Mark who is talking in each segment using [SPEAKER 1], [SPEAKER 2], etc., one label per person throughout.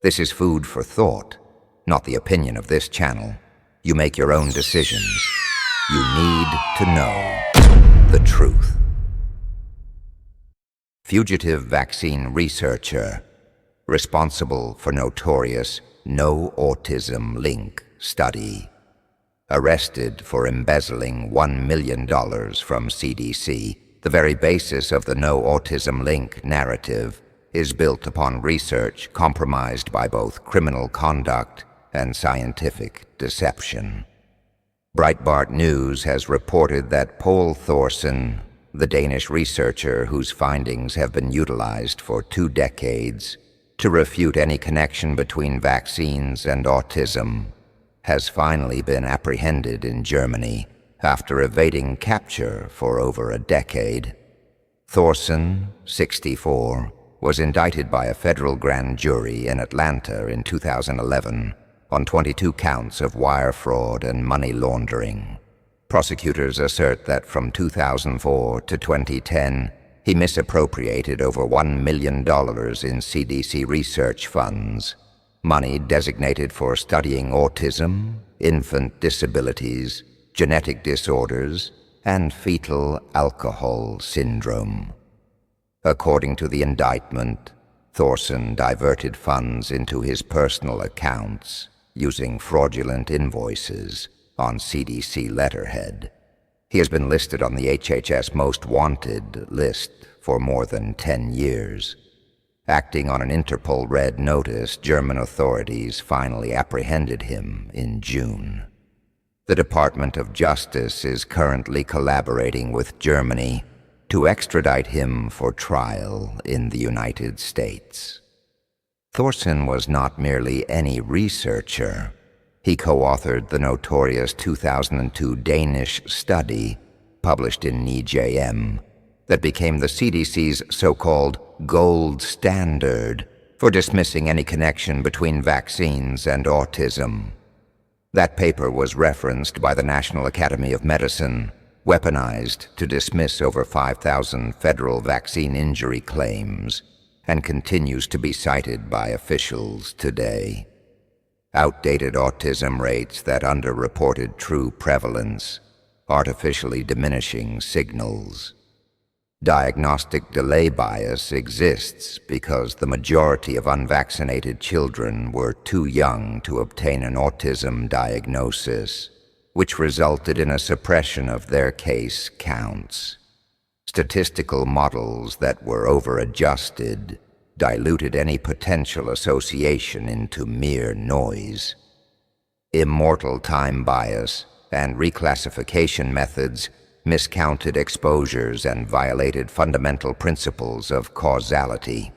[SPEAKER 1] This is food for thought, not the opinion of this channel. You make your own decisions. You need to know the truth. Fugitive vaccine researcher, responsible for notorious No Autism Link study, arrested for embezzling $1 million from CDC. The very basis of the No Autism Link narrative is built upon research compromised by both criminal conduct and scientific deception. Breitbart News has reported that Poul Thorsen, the Danish researcher whose findings have been utilized for 2 decades to refute any connection between vaccines and autism, has finally been apprehended in Germany after evading capture for over a decade. Thorsen, 64, was indicted by a federal grand jury in Atlanta in 2011 on 22 counts of wire fraud and money laundering. Prosecutors assert that from 2004 to 2010, he misappropriated over $1 million in CDC research funds, money designated for studying autism, infant disabilities, genetic disorders, and fetal alcohol syndrome. According to the indictment, Thorsen diverted funds into his personal accounts using fraudulent invoices on CDC letterhead. He has been listed on the HHS Most Wanted list for more than 10 years. Acting on an Interpol red notice, German authorities finally apprehended him in June. The Department of Justice is currently collaborating with Germany to extradite him for trial in the United States. Thorsen was not merely any researcher. He co-authored the notorious 2002 Danish study, published in NEJM, that became the CDC's so-called gold standard for dismissing any connection between vaccines and autism. That paper was referenced by the National Academy of Medicine, weaponized to dismiss over 5,000 federal vaccine injury claims, and continues to be cited by officials today. Outdated autism rates that underreported true prevalence, artificially diminishing signals. Diagnostic delay bias exists because the majority of unvaccinated children were too young to obtain an autism diagnosis, which resulted in a suppression of their case counts. Statistical models that were over-adjusted diluted any potential association into mere noise. Immortal time bias and reclassification methods miscounted exposures and violated fundamental principles of causality.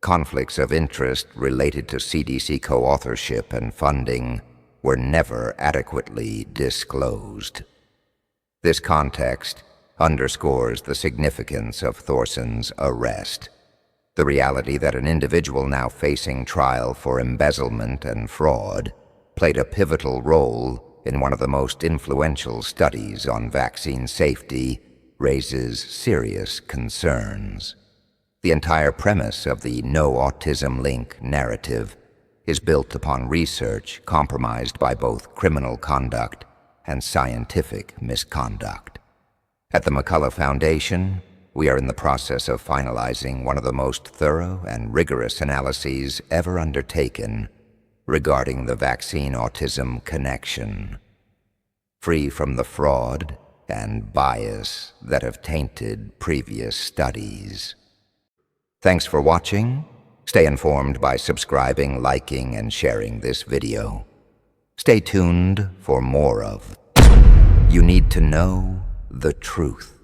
[SPEAKER 1] Conflicts of interest related to CDC co-authorship and funding were never adequately disclosed. This context underscores the significance of Thorsen's arrest. The reality that an individual now facing trial for embezzlement and fraud played a pivotal role in one of the most influential studies on vaccine safety raises serious concerns. The entire premise of the No Autism Link narrative is built upon research compromised by both criminal conduct and scientific misconduct. At the McCullough Foundation, we are in the process of finalizing one of the most thorough and rigorous analyses ever undertaken regarding the vaccine-autism connection, free from the fraud and bias that have tainted previous studies. Thanks for watching. Stay informed by subscribing, liking, and sharing this video. Stay tuned for more of You Need to Know the Truth.